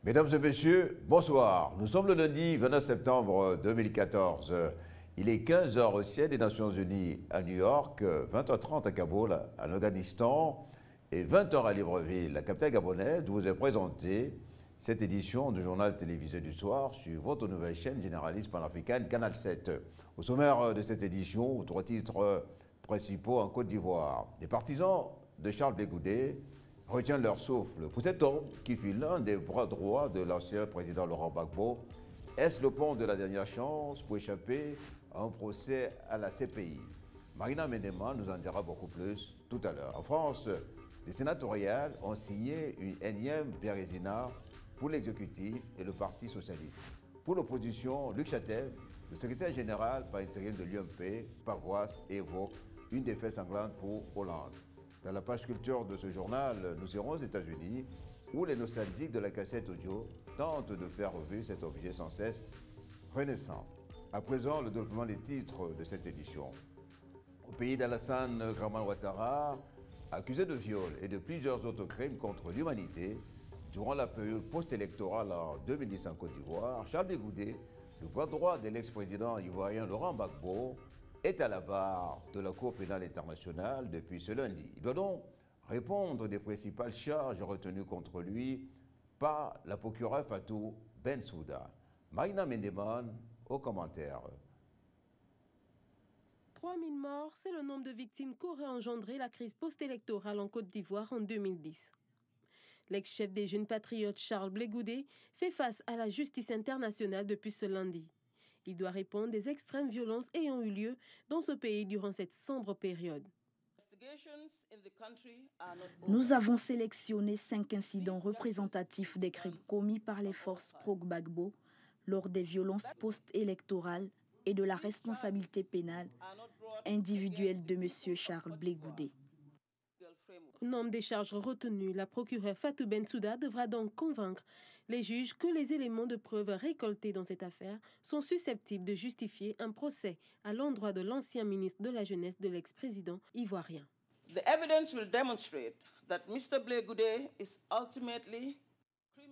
Mesdames et messieurs, bonsoir. Nous sommes le lundi 29 septembre 2014. Il est 15 h au ciel des Nations Unies à New York, 20 h 30 à Kaboul, en Afghanistan, et 20 h à Libreville, la capitale gabonaise. Je vous ai présenté cette édition du journal télévisé du soir sur votre nouvelle chaîne généraliste panafricaine, Canal 7. Au sommaire de cette édition, 3 titres principaux en Côte d'Ivoire. Les partisans de Charles Blé Goudé retiennent leur souffle. Pour cet homme qui fut l'un des bras droits de l'ancien président Laurent Gbagbo, est-ce le pont de la dernière chance pour échapper à un procès à la CPI? Marina Médéman nous en dira beaucoup plus tout à l'heure. En France, les sénatoriales ont signé une énième bérésina pour l'exécutif et le Parti socialiste. Pour l'opposition, Luc Chatel, le secrétaire général par intérim de l'UMP, paroisse, évoque une défaite sanglante pour Hollande. Dans la page culture de ce journal, nous irons aux États-Unis, où les nostalgiques de la cassette audio tentent de faire revivre cet objet sans cesse renaissant. À présent, le développement des titres de cette édition. Au pays d'Alassane Draman Ouattara, accusé de viol et de plusieurs autres crimes contre l'humanité, durant la période post-électorale en 2010 en Côte d'Ivoire, Charles Blé Goudé, le bras droit de l'ex-président ivoirien Laurent Gbagbo, est à la barre de la Cour pénale internationale depuis ce lundi. Il doit donc répondre des principales charges retenues contre lui par la procureure Fatou Bensouda. Marina Mendeman au commentaire. 3000 morts, c'est le nombre de victimes qu'aurait engendré la crise post-électorale en Côte d'Ivoire en 2010. L'ex-chef des jeunes patriotes Charles Blé Goudé fait face à la justice internationale depuis ce lundi. Il doit répondre des extrêmes violences ayant eu lieu dans ce pays durant cette sombre période. Nous avons sélectionné 5 incidents représentatifs des crimes commis par les forces pro-Gbagbo lors des violences post-électorales et de la responsabilité pénale individuelle de M. Charles Blé Goudé. Au nombre des charges retenues, la procureure Fatou Bensouda devra donc convaincre les juges que les éléments de preuve récoltés dans cette affaire sont susceptibles de justifier un procès à l'endroit de l'ancien ministre de la Jeunesse de l'ex-président ivoirien.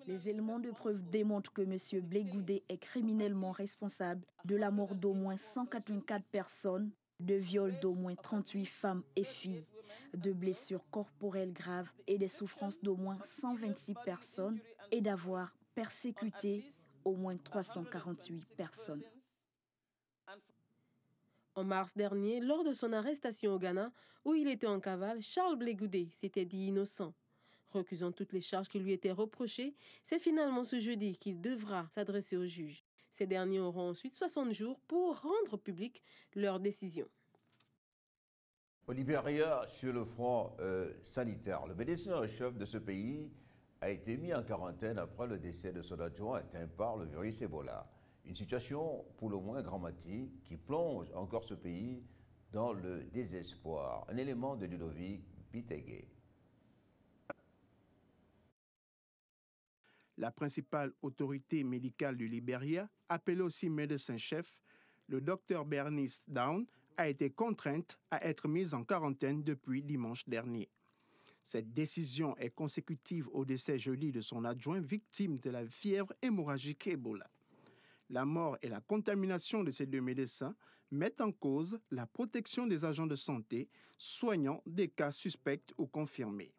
Les éléments de preuve démontrent que M. Blé Goudé est criminellement responsable de la mort d'au moins 184 personnes, de viol d'au moins 38 femmes et filles, de blessures corporelles graves et des souffrances d'au moins 126 personnes et d'avoir persécuté au moins 348 personnes. En mars dernier, lors de son arrestation au Ghana, où il était en cavale, Charles Blé Goudé s'était dit innocent. Recusant toutes les charges qui lui étaient reprochées, c'est finalement ce jeudi qu'il devra s'adresser au juge. Ces derniers auront ensuite 60 jours pour rendre publique leur décision. Au Libéria, sur le front sanitaire, le médecin en chef de ce pays a été mis en quarantaine après le décès de son adjoint atteint par le virus Ebola. Une situation pour le moins dramatique qui plonge encore ce pays dans le désespoir. Un élément de Ludovic Bitegué. La principale autorité médicale du Libéria, appelée aussi médecin-chef, le Dr Bernice Down, a été contrainte à être mise en quarantaine depuis dimanche dernier. Cette décision est consécutive au décès jeudi de son adjoint victime de la fièvre hémorragique Ebola. La mort et la contamination de ces 2 médecins mettent en cause la protection des agents de santé soignant des cas suspects ou confirmés.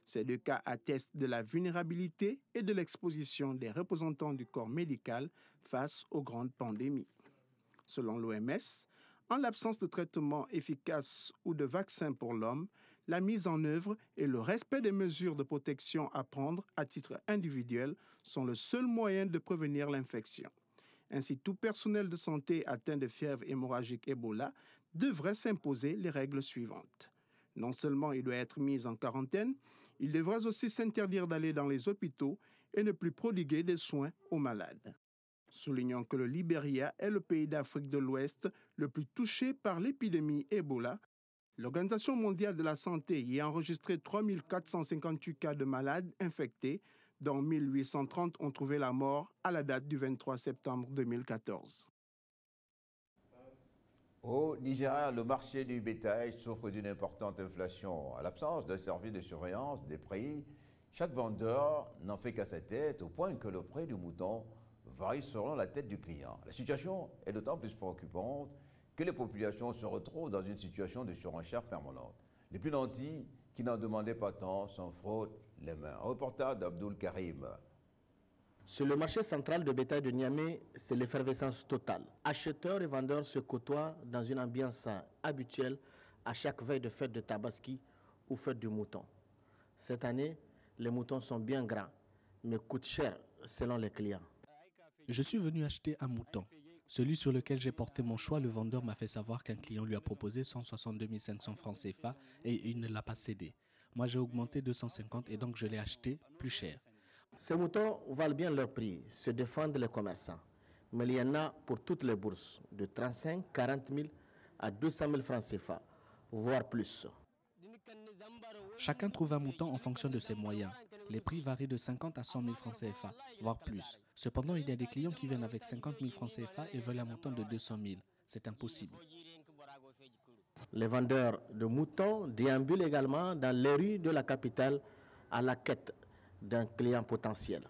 Ces 2 cas attestent de la vulnérabilité et de l'exposition des représentants du corps médical face aux grandes pandémies. Selon l'OMS, en l'absence de traitement efficace ou de vaccin pour l'homme, la mise en œuvre et le respect des mesures de protection à prendre à titre individuel sont le seul moyen de prévenir l'infection. Ainsi, tout personnel de santé atteint de fièvre hémorragique Ebola devrait s'imposer les règles suivantes. Non seulement il doit être mis en quarantaine, il devra aussi s'interdire d'aller dans les hôpitaux et ne plus prodiguer des soins aux malades. Soulignons que le Libéria est le pays d'Afrique de l'Ouest le plus touché par l'épidémie Ebola. L'Organisation mondiale de la santé y a enregistré 3458 cas de malades infectés, dont 1830 ont trouvé la mort à la date du 23 septembre 2014. Au Nigeria, le marché du bétail souffre d'une importante inflation. À l'absence d'un service de surveillance des prix, Chaque vendeur n'en fait qu'à sa tête, au point que le prix du mouton varie selon la tête du client. La situation est d'autant plus préoccupante que les populations se retrouvent dans une situation de surenchère permanente. Les plus nantis, qui n'en demandaient pas tant, s'en frottent les mains. Un reportage d'Abdoul Karim. Sur le marché central de bétail de Niamey, c'est l'effervescence totale. Acheteurs et vendeurs se côtoient dans une ambiance habituelle à chaque veille de fête de Tabaski ou fête du mouton. Cette année, les moutons sont bien grands, mais coûtent cher selon les clients. Je suis venu acheter un mouton. Celui sur lequel j'ai porté mon choix, le vendeur m'a fait savoir qu'un client lui a proposé 162 500 francs CFA et il ne l'a pas cédé. Moi, j'ai augmenté 250 et donc je l'ai acheté plus cher. Ces moutons valent bien leur prix, se défendent les commerçants. Mais il y en a pour toutes les bourses, de 35, 40 000 à 200 000 francs CFA, voire plus. Chacun trouve un mouton en fonction de ses moyens. Les prix varient de 50 à 100 000 francs CFA, voire plus. Cependant, il y a des clients qui viennent avec 50 000 francs CFA et veulent un mouton de 200 000. C'est impossible. Les vendeurs de moutons déambulent également dans les rues de la capitale à la quête d'un client potentiel.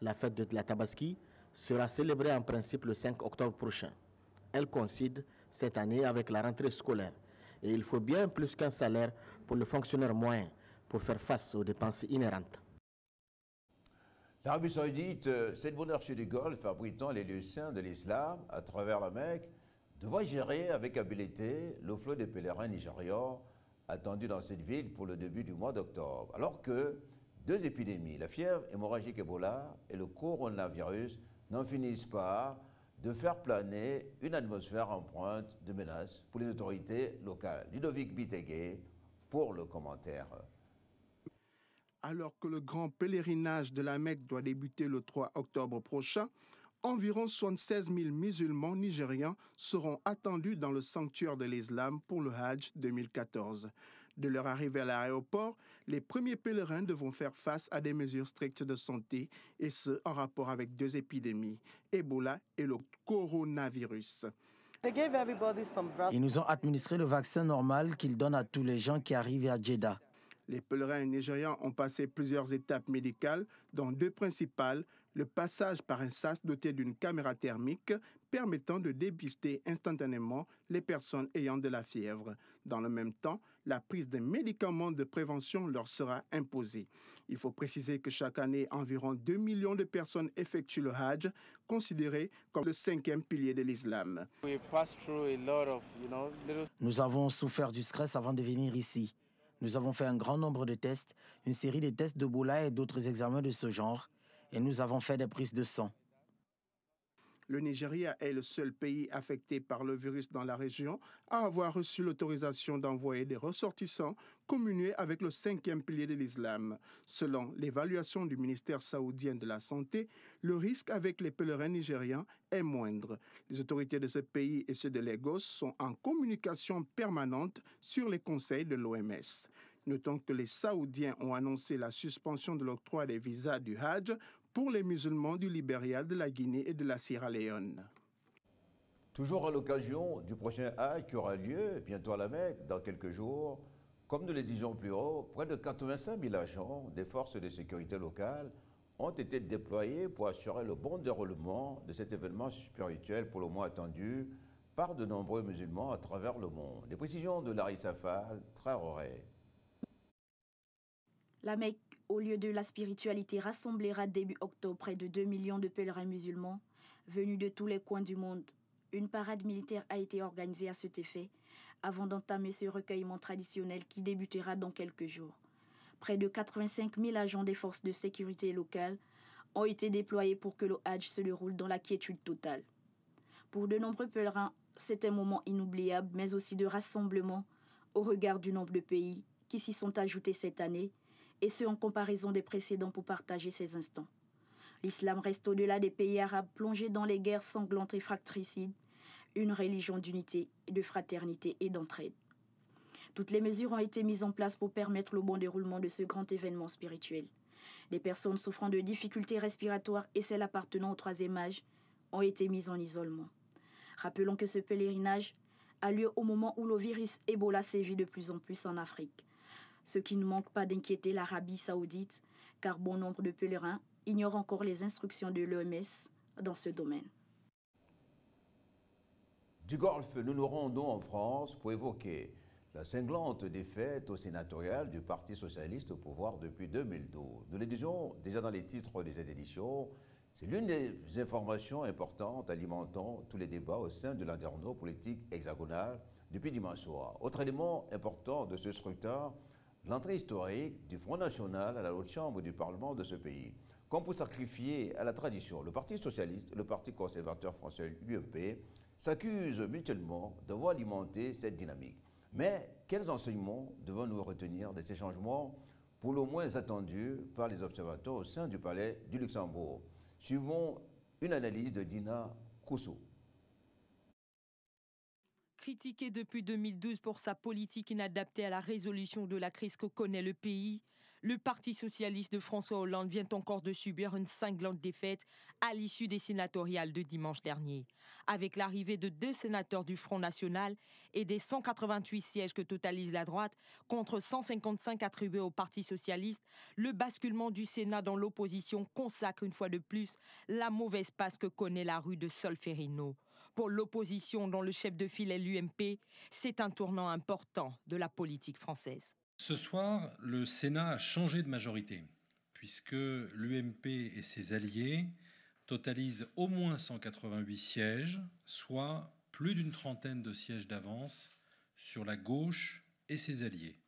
La fête de la Tabaski sera célébrée en principe le 5 octobre prochain. Elle coïncide cette année avec la rentrée scolaire. Et il faut bien plus qu'un salaire pour le fonctionnaire moyen pour faire face aux dépenses inhérentes. L'Arabie Saoudite, cette monarchie du Golfe abritant les lieux saints de l'islam à travers la Mecque, devra gérer avec habileté le flot des pèlerins nigérians attendus dans cette ville pour le début du mois d'octobre. Alors que deux épidémies, la fièvre hémorragique Ebola et le coronavirus, n'en finissent pas de faire planer une atmosphère empreinte de menaces pour les autorités locales. Ludovic Bitegué pour le commentaire. Alors que le grand pèlerinage de la Mecque doit débuter le 3 octobre prochain, environ 76 000 musulmans nigérians seront attendus dans le sanctuaire de l'islam pour le Hajj 2014. De leur arrivée à l'aéroport, les premiers pèlerins devront faire face à des mesures strictes de santé, et ce, en rapport avec deux épidémies, Ebola et le coronavirus. Ils nous ont administré le vaccin normal qu'ils donnent à tous les gens qui arrivent à Jeddah. Les pèlerins nigérians ont passé plusieurs étapes médicales, dont deux principales, le passage par un sas doté d'une caméra thermique permettant de dépister instantanément les personnes ayant de la fièvre. Dans le même temps, la prise de médicaments de prévention leur sera imposée. Il faut préciser que chaque année, environ 2 millions de personnes effectuent le Hajj, considéré comme le 5e pilier de l'islam. Nous avons souffert du stress avant de venir ici. Nous avons fait un grand nombre de tests, une série de tests d'Ebola et d'autres examens de ce genre, et nous avons fait des prises de sang. Le Nigeria est le seul pays affecté par le virus dans la région à avoir reçu l'autorisation d'envoyer des ressortissants communés avec le 5e pilier de l'islam. Selon l'évaluation du ministère saoudien de la Santé, le risque avec les pèlerins nigérians est moindre. Les autorités de ce pays et ceux de Lagos sont en communication permanente sur les conseils de l'OMS. Notons que les Saoudiens ont annoncé la suspension de l'octroi des visas du Hajj pour les musulmans du Libéria, de la Guinée et de la Sierra Leone. Toujours à l'occasion du prochain Hajj qui aura lieu bientôt à la Mecque dans quelques jours, comme nous le disions plus haut, près de 85 000 agents des forces de sécurité locales ont été déployés pour assurer le bon déroulement de cet événement spirituel pour le mois attendu par de nombreux musulmans à travers le monde. Les précisions de Larissa Fall, Traoré. La Mecque, au lieu de la spiritualité, rassemblera début octobre près de 2 millions de pèlerins musulmans venus de tous les coins du monde. Une parade militaire a été organisée à cet effet avant d'entamer ce recueillement traditionnel qui débutera dans quelques jours. Près de 85 000 agents des forces de sécurité locales ont été déployés pour que le Hajj se déroule dans la quiétude totale. Pour de nombreux pèlerins, c'est un moment inoubliable, mais aussi de rassemblement au regard du nombre de pays qui s'y sont ajoutés cette année, et ce en comparaison des précédents pour partager ces instants. L'islam reste au-delà des pays arabes plongés dans les guerres sanglantes et fratricides, une religion d'unité, de fraternité et d'entraide. Toutes les mesures ont été mises en place pour permettre le bon déroulement de ce grand événement spirituel. Les personnes souffrant de difficultés respiratoires et celles appartenant au 3e âge ont été mises en isolement. Rappelons que ce pèlerinage a lieu au moment où le virus Ebola sévit de plus en plus en Afrique. Ce qui ne manque pas d'inquiéter l'Arabie saoudite, car bon nombre de pèlerins ignorent encore les instructions de l'OMS dans ce domaine. Du Golfe, nous nous rendons en France pour évoquer la cinglante défaite au sénatorial du Parti socialiste au pouvoir depuis 2012. Nous le disions déjà dans les titres de cette édition, c'est l'une des informations importantes alimentant tous les débats au sein de l'interno politique hexagonal depuis dimanche soir. Autre élément important de ce scrutin, l'entrée historique du Front National à la haute chambre du Parlement de ce pays. Comme pour sacrifier à la tradition, le Parti socialiste et le Parti conservateur français, l'UMP, s'accusent mutuellement d'avoir alimenté cette dynamique. Mais quels enseignements devons-nous retenir de ces changements pour le moins attendus par les observateurs au sein du Palais du Luxembourg? Suivons une analyse de Dina Koussou. Critiqué depuis 2012 pour sa politique inadaptée à la résolution de la crise que connaît le pays, le Parti socialiste de François Hollande vient encore de subir une cinglante défaite à l'issue des sénatoriales de dimanche dernier. Avec l'arrivée de 2 sénateurs du Front National et des 188 sièges que totalise la droite contre 155 attribués au Parti socialiste, le basculement du Sénat dans l'opposition consacre une fois de plus la mauvaise passe que connaît la rue de Solferino. Pour l'opposition dont le chef de file est l'UMP, c'est un tournant important de la politique française. Ce soir, le Sénat a changé de majorité, puisque l'UMP et ses alliés totalisent au moins 188 sièges, soit plus d'une trentaine de sièges d'avance sur la gauche et ses alliés.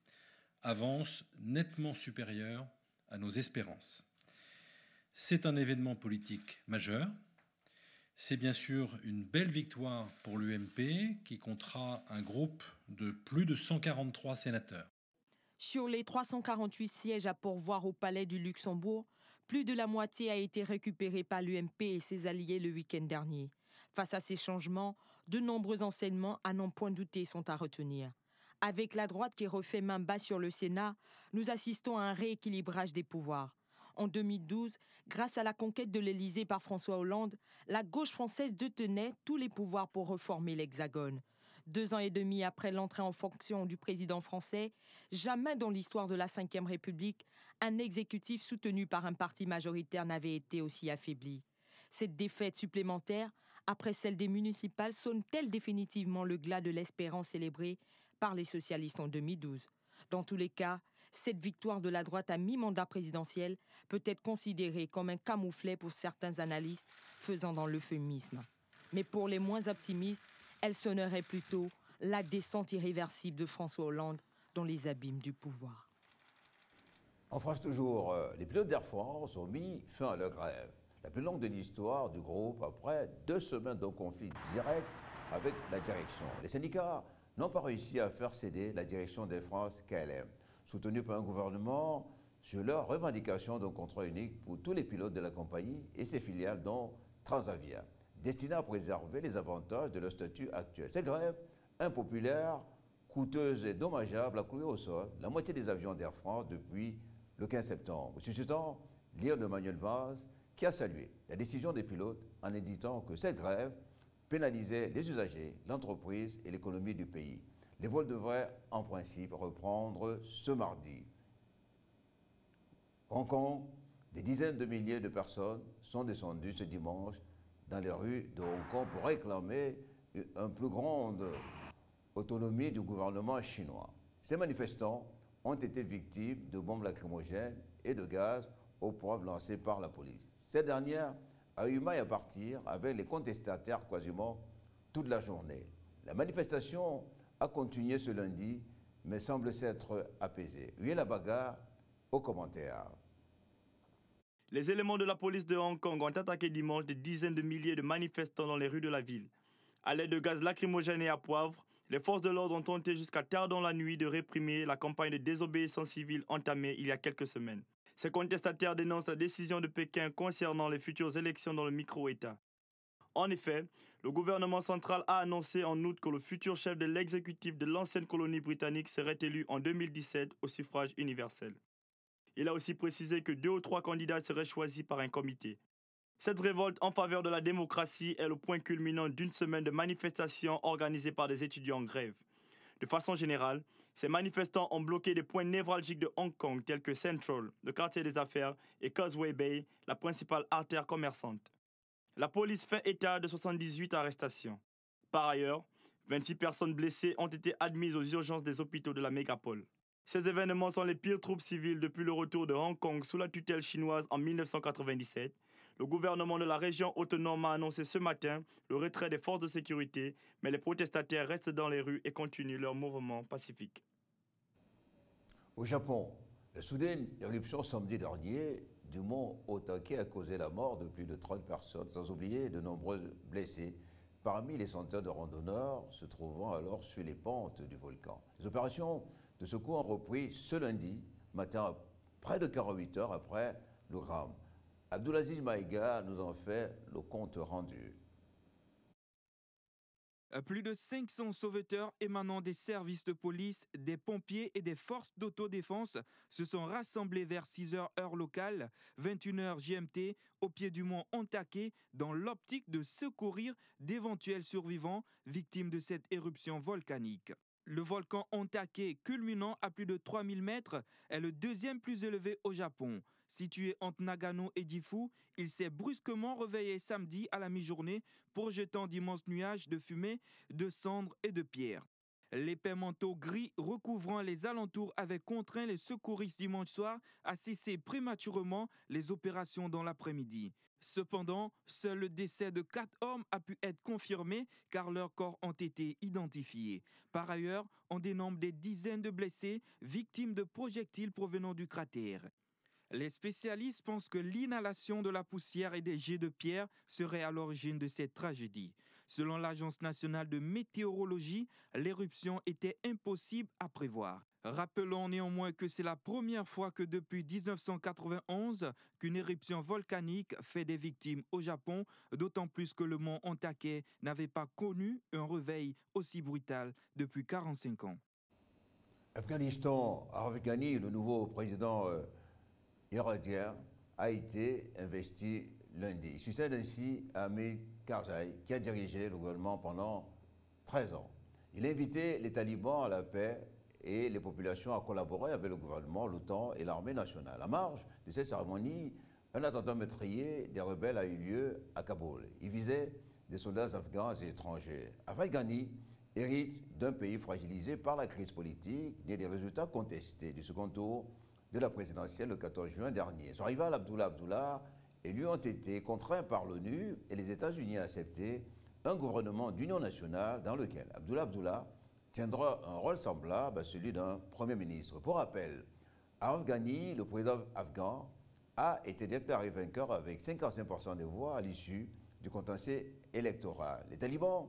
Avance nettement supérieure à nos espérances. C'est un événement politique majeur. C'est bien sûr une belle victoire pour l'UMP qui comptera un groupe de plus de 143 sénateurs. Sur les 348 sièges à pourvoir au Palais du Luxembourg, plus de la moitié a été récupérée par l'UMP et ses alliés le week-end dernier. Face à ces changements, de nombreux enseignements à n'en point douter sont à retenir. Avec la droite qui refait main basse sur le Sénat, nous assistons à un rééquilibrage des pouvoirs. En 2012, grâce à la conquête de l'Élysée par François Hollande, la gauche française détenait tous les pouvoirs pour reformer l'Hexagone. 2 ans et demi après l'entrée en fonction du président français, jamais dans l'histoire de la Ve République, un exécutif soutenu par un parti majoritaire n'avait été aussi affaibli. Cette défaite supplémentaire, après celle des municipales, sonne-t-elle définitivement le glas de l'espérance célébrée par les socialistes en 2012 ? Dans tous les cas, cette victoire de la droite à mi-mandat présidentiel peut être considérée comme un camouflet pour certains analystes faisant dans l'euphémisme. Mais pour les moins optimistes, elle sonnerait plutôt la descente irréversible de François Hollande dans les abîmes du pouvoir. En France toujours, les pilotes d'Air France ont mis fin à leur grève. La plus longue de l'histoire du groupe après 2 semaines de conflit direct avec la direction. Les syndicats n'ont pas réussi à faire céder la direction d'Air France KLM, soutenue par un gouvernement sur leur revendication d'un contrat unique pour tous les pilotes de la compagnie et ses filiales dont Transavia, destinée à préserver les avantages de leur statut actuel. Cette grève, impopulaire, coûteuse et dommageable, a cloué au sol la moitié des avions d'Air France depuis le 15 septembre, suscitant l'ire de Manuel Valls, qui a salué la décision des pilotes en indiquant que cette grève pénalisait les usagers, l'entreprise et l'économie du pays. Les vols devraient en principe reprendre ce mardi. Hong Kong, des dizaines de milliers de personnes sont descendues ce dimanche dans les rues de Hong Kong pour réclamer une plus grande autonomie du gouvernement chinois. Ces manifestants ont été victimes de bombes lacrymogènes et de gaz aux poivre lancés par la police. Cette dernière a eu maille à partir avec les contestataires quasiment toute la journée. La manifestation a continué ce lundi, mais semble s'être apaisée. Oui, la bagarre aux commentaires. Les éléments de la police de Hong Kong ont attaqué dimanche des dizaines de milliers de manifestants dans les rues de la ville. À l'aide de gaz lacrymogène et à poivre, les forces de l'ordre ont tenté jusqu'à tard dans la nuit de réprimer la campagne de désobéissance civile entamée il y a quelques semaines. Ces contestataires dénoncent la décision de Pékin concernant les futures élections dans le micro-État. En effet, le gouvernement central a annoncé en août que le futur chef de l'exécutif de l'ancienne colonie britannique serait élu en 2017 au suffrage universel. Il a aussi précisé que 2 ou 3 candidats seraient choisis par un comité. Cette révolte en faveur de la démocratie est le point culminant d'une semaine de manifestations organisées par des étudiants en grève. De façon générale, ces manifestants ont bloqué des points névralgiques de Hong Kong tels que Central, le quartier des affaires, et Causeway Bay, la principale artère commerçante. La police fait état de 78 arrestations. Par ailleurs, 26 personnes blessées ont été admises aux urgences des hôpitaux de la mégapole. Ces événements sont les pires troubles civiles depuis le retour de Hong Kong sous la tutelle chinoise en 1997. Le gouvernement de la région autonome a annoncé ce matin le retrait des forces de sécurité, mais les protestataires restent dans les rues et continuent leur mouvement pacifique. Au Japon, la soudaine éruption samedi dernier du mont Otake a causé la mort de plus de 30 personnes, sans oublier de nombreux blessés, parmi les centaines de randonneurs se trouvant alors sur les pentes du volcan. Les opérations de secours ont repris ce lundi matin, près de 48 heures après le drame. Abdulaziz Maïga nous en fait le compte rendu. Plus de 500 sauveteurs émanant des services de police, des pompiers et des forces d'autodéfense se sont rassemblés vers 6 h heure locale, 21 h GMT, au pied du mont Ontake, dans l'optique de secourir d'éventuels survivants victimes de cette éruption volcanique. Le volcan Ontake, culminant à plus de 3000 mètres, est le deuxième plus élevé au Japon. Situé entre Nagano et Gifu, il s'est brusquement réveillé samedi à la mi-journée, projetant d'immenses nuages de fumée, de cendres et de pierres. L'épais manteau gris recouvrant les alentours avait contraint les secouristes dimanche soir à cesser prématurément les opérations dans l'après-midi. Cependant, seul le décès de 4 hommes a pu être confirmé car leurs corps ont été identifiés. Par ailleurs, on dénombre des dizaines de blessés, victimes de projectiles provenant du cratère. Les spécialistes pensent que l'inhalation de la poussière et des jets de pierre serait à l'origine de cette tragédie. Selon l'Agence nationale de météorologie, l'éruption était impossible à prévoir. Rappelons néanmoins que c'est la première fois que depuis 1991 qu'une éruption volcanique fait des victimes au Japon, d'autant plus que le mont Ontake n'avait pas connu un réveil aussi brutal depuis 45 ans. Afghanistan, Ghani, le nouveau président irakien, a été investi lundi. Il succède ainsi à Hamid Karzai, qui a dirigé le gouvernement pendant 13 ans. Il a invité les talibans à la paix et les populations à collaborer avec le gouvernement, l'OTAN et l'armée nationale. À marge de cette cérémonie, un attentat meurtrier des rebelles a eu lieu à Kaboul. Il visait des soldats afghans et étrangers. Ghani hérite d'un pays fragilisé par la crise politique et des résultats contestés du second tour de la présidentielle le 14 juin dernier. Son rival Abdullah et lui ont été contraints par l'ONU et les États-Unis à accepter un gouvernement d'union nationale dans lequel Abdullah tiendra un rôle semblable à celui d'un Premier ministre. Pour rappel, Arif Ghani, le président afghan, a été déclaré vainqueur avec 55% des voix à l'issue du contentieux électoral. Les talibans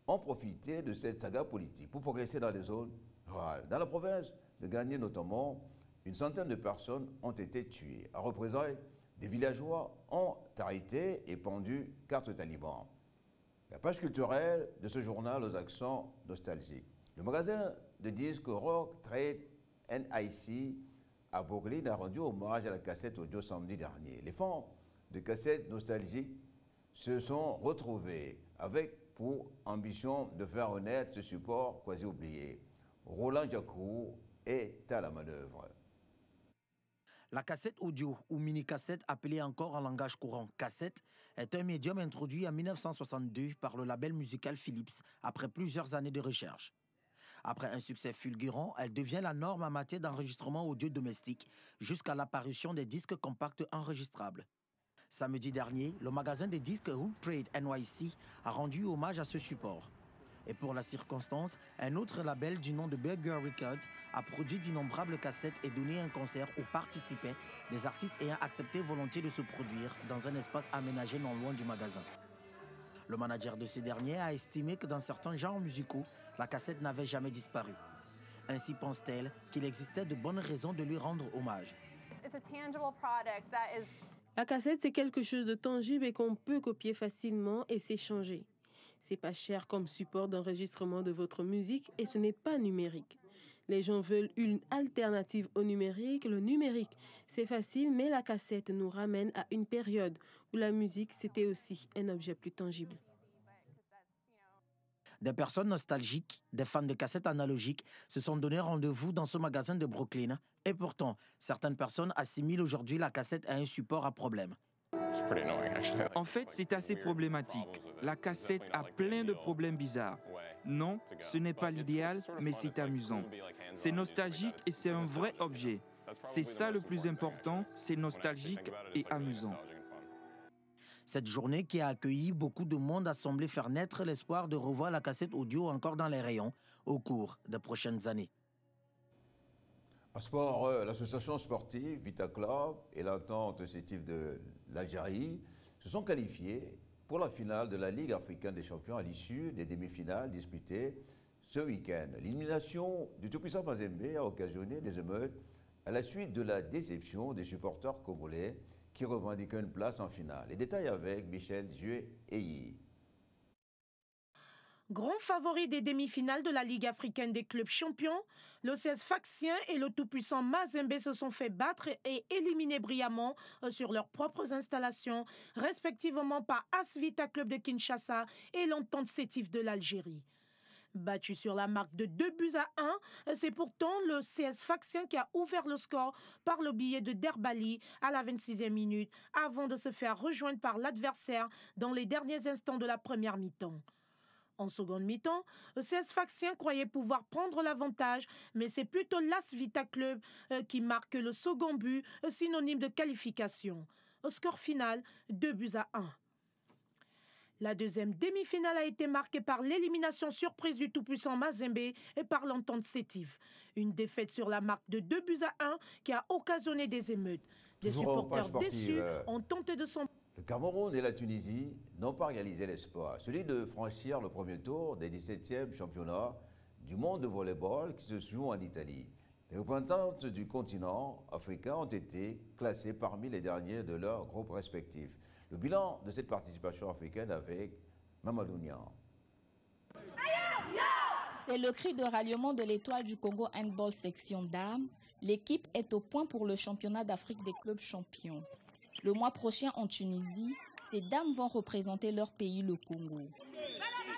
ont profité de cette saga politique pour progresser dans les zones rurales. Dans la province de Ghani notamment, une centaine de personnes ont été tuées. À représailles, des villageois ont arrêté et pendu 4 talibans. La page culturelle de ce journal aux accents nostalgiques. Le magasin de disques Rock Trade NIC à Brooklyn a rendu hommage à la cassette audio samedi dernier. Les fans de cassettes nostalgiques se sont retrouvés avec pour ambition de faire renaître ce support quasi oublié. Roland Jacou est à la manœuvre. La cassette audio ou mini-cassette, appelée encore en langage courant cassette, est un médium introduit en 1962 par le label musical Philips après plusieurs années de recherche. Après un succès fulgurant, elle devient la norme en matière d'enregistrement audio domestique jusqu'à l'apparition des disques compacts enregistrables. Samedi dernier, le magasin des disques Root Trade NYC a rendu hommage à ce support. Et pour la circonstance, un autre label du nom de Burger Records a produit d'innombrables cassettes et donné un concert où participaient des artistes ayant accepté volontiers de se produire dans un espace aménagé non loin du magasin. Le manager de ce dernier a estimé que dans certains genres musicaux, la cassette n'avait jamais disparu. Ainsi pense-t-elle qu'il existait de bonnes raisons de lui rendre hommage. La cassette, c'est quelque chose de tangible et qu'on peut copier facilement et s'échanger. C'est pas cher comme support d'enregistrement de votre musique et ce n'est pas numérique. Les gens veulent une alternative au numérique. Le numérique, c'est facile, mais la cassette nous ramène à une période où la musique, c'était aussi un objet plus tangible. Des personnes nostalgiques, des fans de cassettes analogiques se sont donné rendez-vous dans ce magasin de Brooklyn. Et pourtant, certaines personnes assimilent aujourd'hui la cassette à un support à problème. En fait, c'est assez problématique. La cassette a plein de problèmes bizarres. Non, ce n'est pas l'idéal, mais c'est amusant. C'est nostalgique et c'est un vrai objet. C'est ça le plus important, c'est nostalgique et amusant. Cette journée qui a accueilli beaucoup de monde a semblé faire naître l'espoir de revoir la cassette audio encore dans les rayons au cours des prochaines années. En sport, l'association sportive Vita Club et l'entente sélective de l'Algérie se sont qualifiés pour la finale de la Ligue africaine des champions à l'issue des demi-finales disputées ce week-end. L'élimination du tout-puissant Mazembe a occasionné des émeutes à la suite de la déception des supporters congolais qui revendiquaient une place en finale. Les détails avec Michel Jué-Eyi. Grand favori des demi-finales de la Ligue africaine des clubs champions, le CS Sfaxien et le tout-puissant Mazembe se sont fait battre et éliminer brillamment sur leurs propres installations, respectivement par AS Vita Club de Kinshasa et l'entente sélective de l'Algérie. Battu sur la marque de 2-1, c'est pourtant le CS Sfaxien qui a ouvert le score par le billet de Derbali à la 26e minute avant de se faire rejoindre par l'adversaire dans les derniers instants de la première mi-temps. En seconde mi-temps, le CS Sfaxien croyait pouvoir prendre l'avantage, mais c'est plutôt l'AS Vita Club qui marque le second but, synonyme de qualification. Au score final, 2-1. La deuxième demi-finale a été marquée par l'élimination surprise du tout-puissant Mazembe et par l'entente sélective. Une défaite sur la marque de 2-1 qui a occasionné des émeutes. Des supporters déçus ont tenté de s'en... Le Cameroun et la Tunisie n'ont pas réalisé l'espoir, celui de franchir le premier tour des 17e championnats du monde de volleyball qui se joue en Italie. Les représentantes du continent africain ont été classées parmi les derniers de leurs groupes respectifs. Le bilan de cette participation africaine avec Mamadou Niang. C'est le cri de ralliement de l'Étoile du Congo Handball section dames. L'équipe est au point pour le championnat d'Afrique des clubs champions. Le mois prochain en Tunisie, ces dames vont représenter leur pays, le Congo.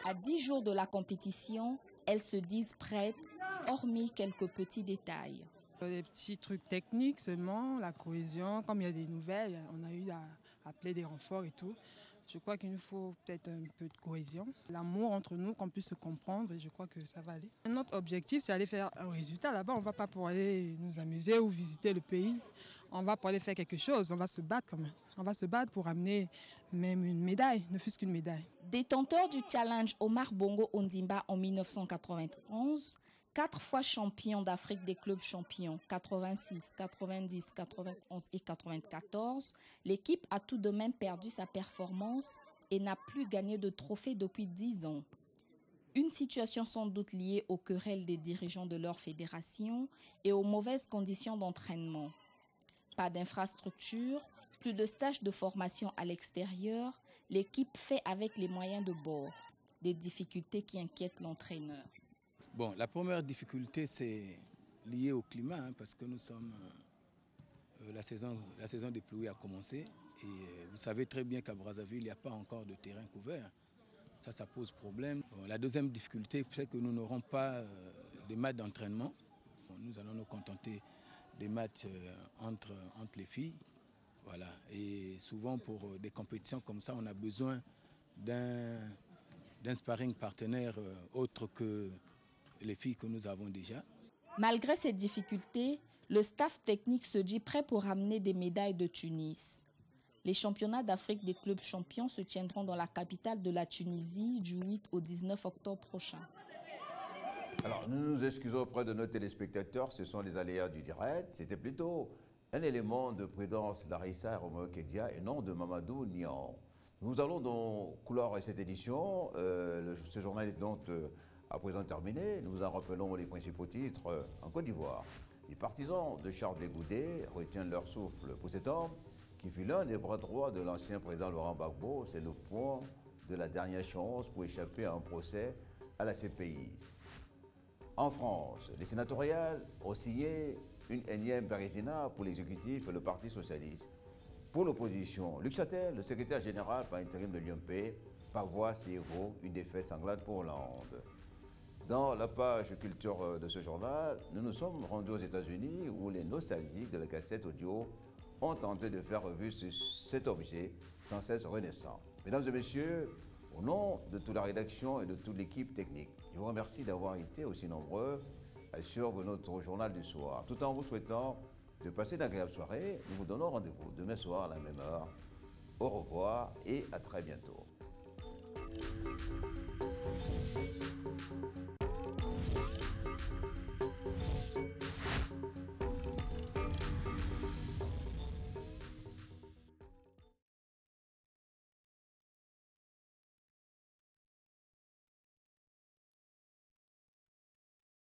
À 10 jours de la compétition, elles se disent prêtes, hormis quelques petits détails. Des petits trucs techniques seulement, la cohésion, comme il y a des nouvelles, on a eu à appeler des renforts et tout. Je crois qu'il nous faut peut-être un peu de cohésion, l'amour entre nous, qu'on puisse se comprendre et je crois que ça va aller. Notre objectif, c'est aller faire un résultat. Là-bas, on ne va pas pour aller nous amuser ou visiter le pays. On va pour aller faire quelque chose, on va se battre quand même. On va se battre pour amener même une médaille, ne fût-ce qu'une médaille. Détenteur du challenge Omar Bongo Ondimba en 1991, 4 fois champion d'Afrique des clubs champions, 86, 90, 91 et 94, l'équipe a tout de même perdu sa performance et n'a plus gagné de trophée depuis 10 ans. Une situation sans doute liée aux querelles des dirigeants de leur fédération et aux mauvaises conditions d'entraînement. Pas d'infrastructure, plus de stages de formation à l'extérieur, l'équipe fait avec les moyens de bord. Des difficultés qui inquiètent l'entraîneur. Bon, la première difficulté, c'est lié au climat, parce que nous sommes... la saison des pluies a commencé. Et vous savez très bien qu'à Brazzaville, il n'y a pas encore de terrain couvert. Ça pose problème. Bon, la deuxième difficulté, c'est que nous n'aurons pas des matchs d'entraînement. Bon, nous allons nous contenter des matchs entre les filles. Voilà. Et souvent, pour des compétitions comme ça, on a besoin d'un sparring partenaire autre que les filles que nous avons déjà. Malgré ces difficultés, le staff technique se dit prêt pour ramener des médailles de Tunis. Les championnats d'Afrique des clubs champions se tiendront dans la capitale de la Tunisie du 8 au 19 octobre prochain. Alors, nous nous excusons auprès de nos téléspectateurs, ce sont les aléas du direct. C'était plutôt un élément de prudence Larissa Romeo Kedia et non de Mamadou Niang. Nous allons donc clore cette édition. Ce journal est donc à présent terminé. Nous en rappelons les principaux titres en Côte d'Ivoire. Les partisans de Charles Blé Goudé retiennent leur souffle pour cet homme qui fut l'un des bras droits de l'ancien président Laurent Gbagbo. C'est le point de la dernière chance pour échapper à un procès à la CPI. En France, les sénatoriales ont signé une énième Bérésina pour l'exécutif et le Parti socialiste. Pour l'opposition, Luc Chatel, le secrétaire général par intérim de l'UMP, Pavois Sierro, une défaite sanglante pour Hollande. Dans la page culture de ce journal, nous nous sommes rendus aux États-Unis où les nostalgiques de la cassette audio ont tenté de faire revue sur cet objet sans cesse renaissant. Mesdames et messieurs, au nom de toute la rédaction et de toute l'équipe technique, je vous remercie d'avoir été aussi nombreux à suivre notre journal du soir. Tout en vous souhaitant de passer d'agréables soirées, nous vous donnons rendez-vous demain soir à la même heure. Au revoir et à très bientôt.